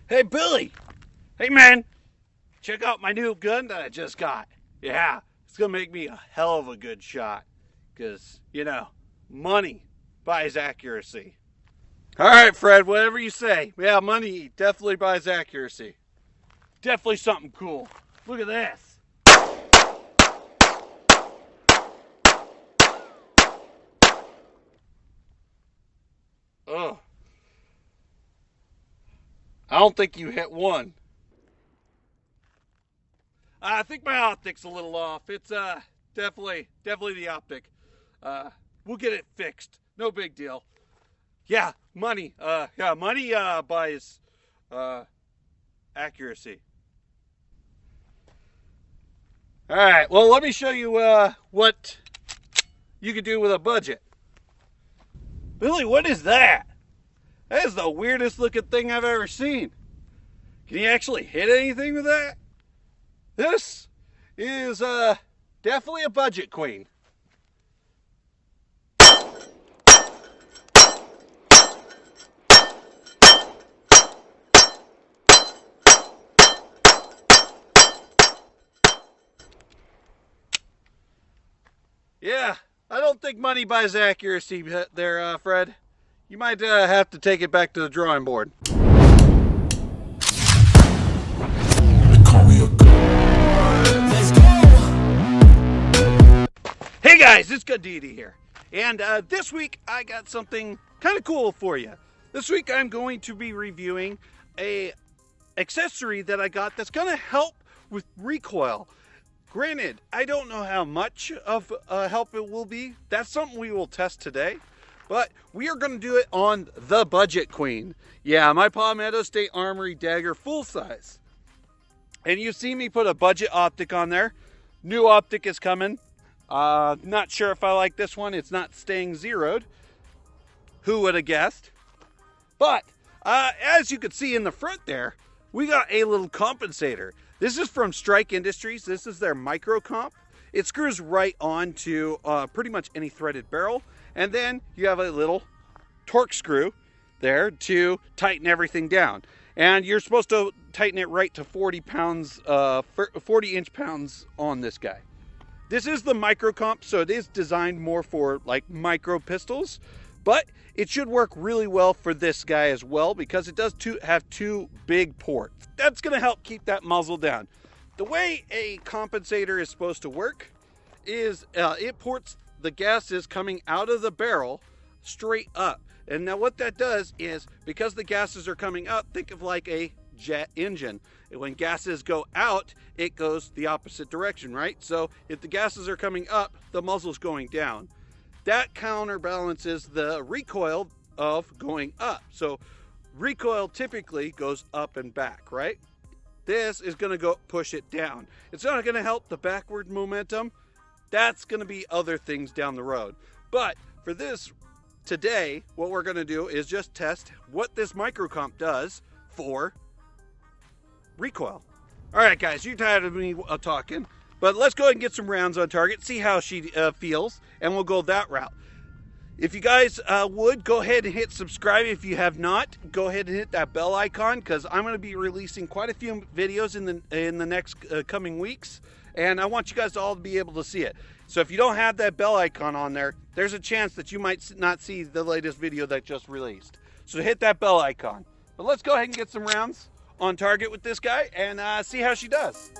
Hey, Billy. Hey, man. Check out my new gun that I just got. Yeah, it's going to make me a hell of a good shot. Because, you know, money buys accuracy. All right, Fred, whatever you say. Yeah, money definitely buys accuracy. Definitely something cool. Look at this. Ugh. I don't think you hit one. I think my optic's a little off. It's definitely the optic. We'll get it fixed. No big deal. Yeah, money. Money buys accuracy. All right. Well, let me show you what you could do with a budget. Billy, what is that? That is the weirdest looking thing I've ever seen. Can you actually hit anything with that? This is definitely a budget queen. Yeah, I don't think money buys accuracy there, Fred. You might have to take it back to the drawing board. Hey guys, it's Gadidi here. And this week I got something kind of cool for you. This week I'm going to be reviewing a accessory that I got that's going to help with recoil. Granted, I don't know how much of help it will be. That's something we will test today. But we are going to do it on the budget queen. Yeah, my Palmetto State Armory Dagger Fullsize. And you see me put a budget optic on there. New optic is coming. Not sure if I like this one. It's not staying zeroed. Who would have guessed? But as you can see in the front there, we got a little compensator. This is from Strike Industries. This is their micro comp. It screws right onto pretty much any threaded barrel. And then you have a little torque screw there to tighten everything down. And you're supposed to tighten it right to 40 inch-pounds on this guy. This is the micro comp, so it is designed more for like micro pistols, but it should work really well for this guy as well because it does have two big ports. That's going to help keep that muzzle down. The way a compensator is supposed to work is it ports the gases coming out of the barrel straight up. And now what that does is, because the gases are coming up, think of like a jet engine. When gases go out, it goes the opposite direction, right? So if the gases are coming up, the muzzle's going down. That counterbalances the recoil of going up. So recoil typically goes up and back, right? This is going to go push it down. It's not going to help the backward momentum. That's going to be other things down the road. But for this today, what we're going to do is just test what this micro comp does for recoil. All right, guys, you're tired of me talking, but let's go ahead and get some rounds on target, see how she feels, and we'll go that route. If you guys would, go ahead and hit subscribe. If you have not, go ahead and hit that bell icon, because I'm going to be releasing quite a few videos in the next coming weeks, and I want you guys to all be able to see it. So if you don't have that bell icon on there, there's a chance that you might not see the latest video that just released. So hit that bell icon. But let's go ahead and get some rounds on target with this guy and see how she does.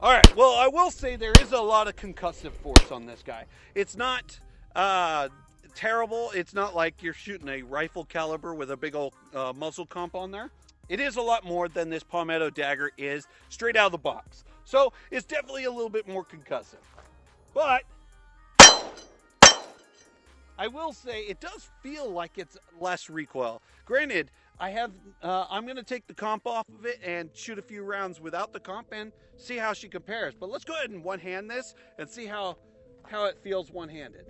All right, well, I will say there is a lot of concussive force on this guy. It's not terrible. It's not like you're shooting a rifle caliber with a big old muzzle comp on there. It is a lot more than this Palmetto Dagger is straight out of the box. So it's definitely a little bit more concussive. But I will say it does feel like it's less recoil. Granted, I'm going to take the comp off of it and shoot a few rounds without the comp and see how she compares. But let's go ahead and one-hand this and see how it feels one-handed.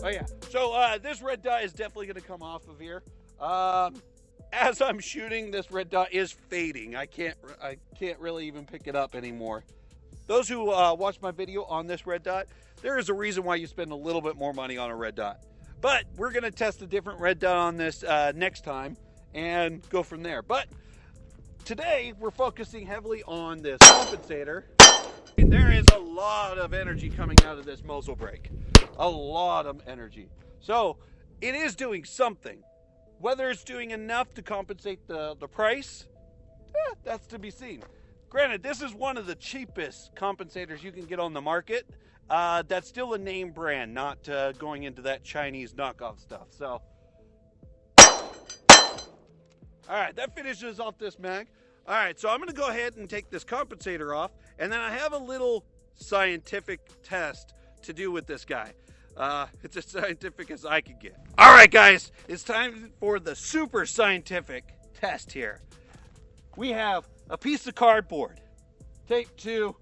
Oh yeah, so this red dye is definitely going to come off of here. as I'm shooting, this red dot is fading. I can't really even pick it up anymore. Those who watch my video on this red dot, there is a reason why you spend a little bit more money on a red dot. But we're going to test a different red dot on this next time and go from there. But today we're focusing heavily on this compensator. And there is a lot of energy coming out of this muzzle brake. A lot of energy. So it is doing something. Whether it's doing enough to compensate the price, that's to be seen. Granted, this is one of the cheapest compensators you can get on the market. That's still a name brand, not going into that Chinese knockoff stuff. So, all right, that finishes off this mag. All right, so I'm going to go ahead and take this compensator off, and then I have a little scientific test to do with this guy. It's as scientific as I could get. All right, guys, it's time for the super scientific test here. We have a piece of cardboard taped to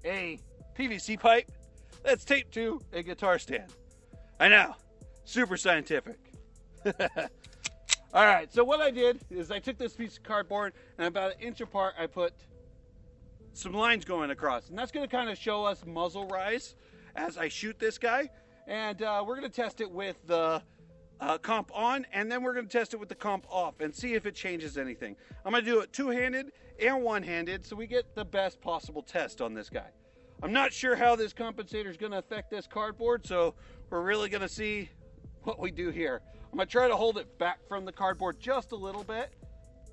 a PVC pipe that's taped to a guitar stand. I know, super scientific. All right, so what I did is I took this piece of cardboard and about 1 inch apart, I put some lines going across, and that's going to kind of show us muzzle rise as I shoot this guy. And we're going to test it with the comp on, and then we're going to test it with the comp off and see if it changes anything. I'm going to do it two-handed and one-handed so we get the best possible test on this guy. I'm not sure how this compensator is going to affect this cardboard, so we're really going to see what we do here. I'm going to try to hold it back from the cardboard just a little bit,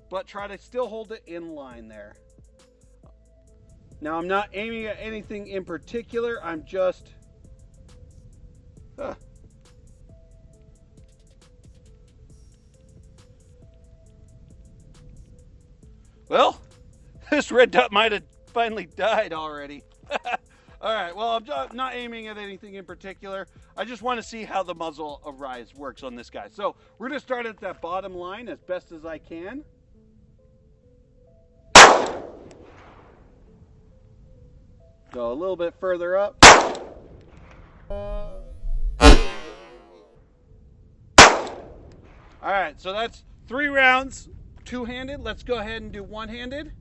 but try to still hold it in line there. Now, I'm not aiming at anything in particular. I'm just... Well, this red dot might have finally died already. All right, well, I'm not aiming at anything in particular. I just want to see how the muzzle of rise works on this guy. So we're going to start at that bottom line as best as I can. Go a little bit further up. All right, so that's 3 rounds, two-handed. Let's go ahead and do one-handed.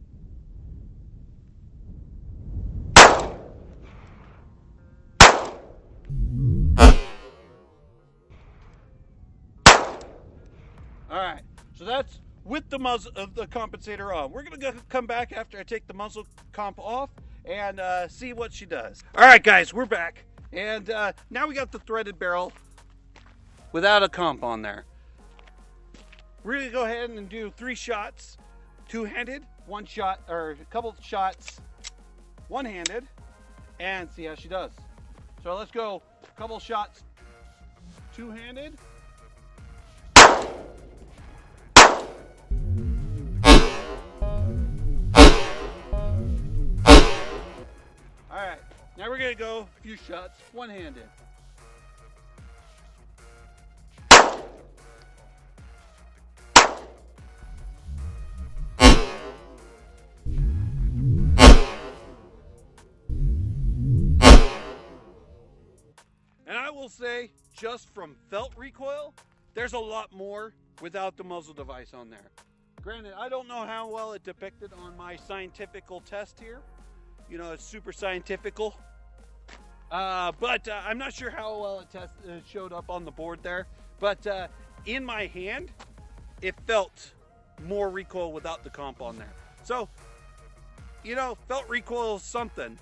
All right, so that's with the muzzle of the compensator on. We're gonna come back after I take the muzzle comp off and see what she does. All right, guys, we're back, and now we got the threaded barrel without a comp on there. We're gonna go ahead and do 3 shots, two-handed, 1 shot, or a couple shots, one-handed, and see how she does. So let's go, a couple shots, two-handed. All right, now we're gonna go a few shots, one-handed. And I will say, just from felt recoil, there's a lot more without the muzzle device on there. Granted, I don't know how well it depicted on my scientifical test here. You know, it's super scientifical. But I'm not sure how well it showed up on the board there. But in my hand, it felt more recoil without the comp on there. So, you know, felt recoil is something.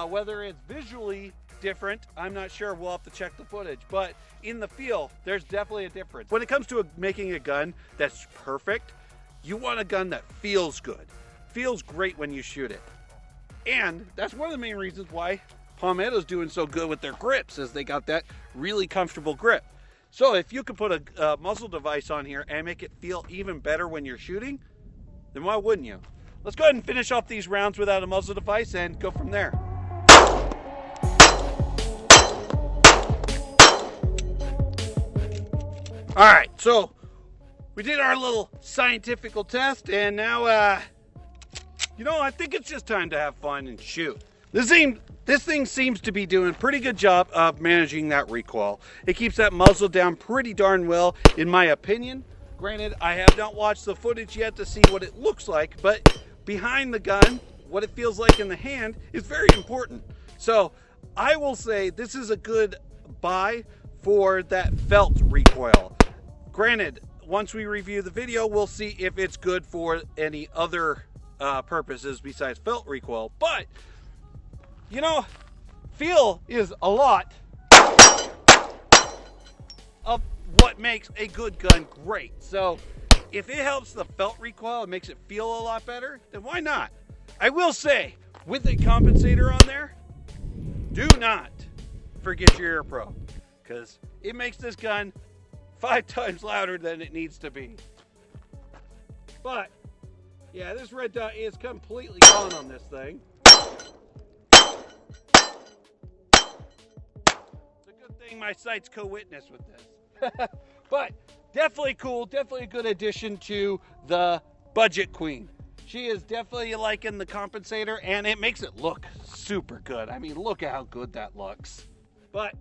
Whether it's visually different, I'm not sure. We'll have to check the footage. But in the feel, there's definitely a difference. When it comes to making a gun that's perfect, you want a gun that feels good. Feels great when you shoot it. And that's one of the main reasons why Palmetto's doing so good with their grips, is they got that really comfortable grip. So if you can put a muzzle device on here and make it feel even better when you're shooting, then why wouldn't you? Let's go ahead and finish off these rounds without a muzzle device and go from there. All right, so we did our little scientifical test, and now, you know, I think it's just time to have fun and shoot. This thing seems to be doing a pretty good job of managing that recoil. It keeps that muzzle down pretty darn well, in my opinion. Granted, I have not watched the footage yet to see what it looks like, but behind the gun, what it feels like in the hand is very important. So I will say this is a good buy for that felt recoil. Granted, once we review the video, we'll see if it's good for any other purposes besides felt recoil. But, you know, feel is a lot of what makes a good gun great. So if it helps the felt recoil and makes it feel a lot better, then why not? I will say, with a compensator on there, do not forget your earpro, because it makes this gun 5 times louder than it needs to be. But yeah, this red dot is completely gone on this thing. It's a good thing my sight's co-witness with this. But definitely cool, definitely a good addition to the budget queen. She is definitely liking the compensator, and it makes it look super good. I mean, look at how good that looks. But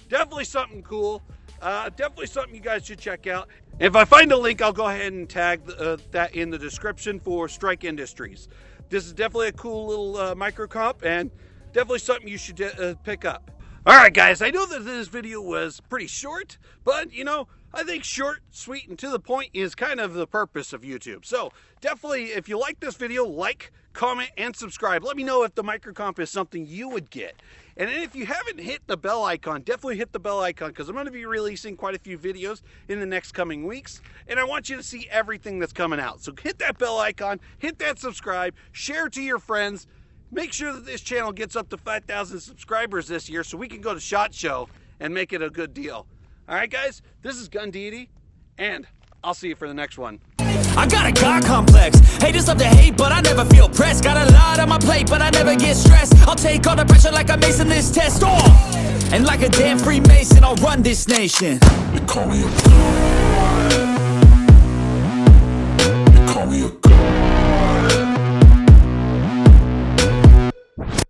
definitely something cool. Definitely something you guys should check out. If I find a link, I'll go ahead and tag that in the description for Strike Industries. This is definitely a cool little micro comp, and definitely something you should pick up. All right, guys, I know that this video was pretty short, but, you know, I think short, sweet, and to the point is kind of the purpose of YouTube. So definitely, if you like this video, like, comment, and subscribe. Let me know if the microcomp is something you would get. And if you haven't hit the bell icon, definitely hit the bell icon, because I'm going to be releasing quite a few videos in the next coming weeks, and I want you to see everything that's coming out. So hit that bell icon, hit that subscribe, share it to your friends. Make sure that this channel gets up to 5,000 subscribers this year so we can go to SHOT Show and make it a good deal. All right, guys, this is Gun Deity, and I'll see you for the next one. I got a God complex. Haters love to hate, but I never feel pressed. Got a lot on my plate, but I never get stressed. I'll take all the pressure like I'm acing this test. And like a damn Freemason, I'll run this nation. They call me a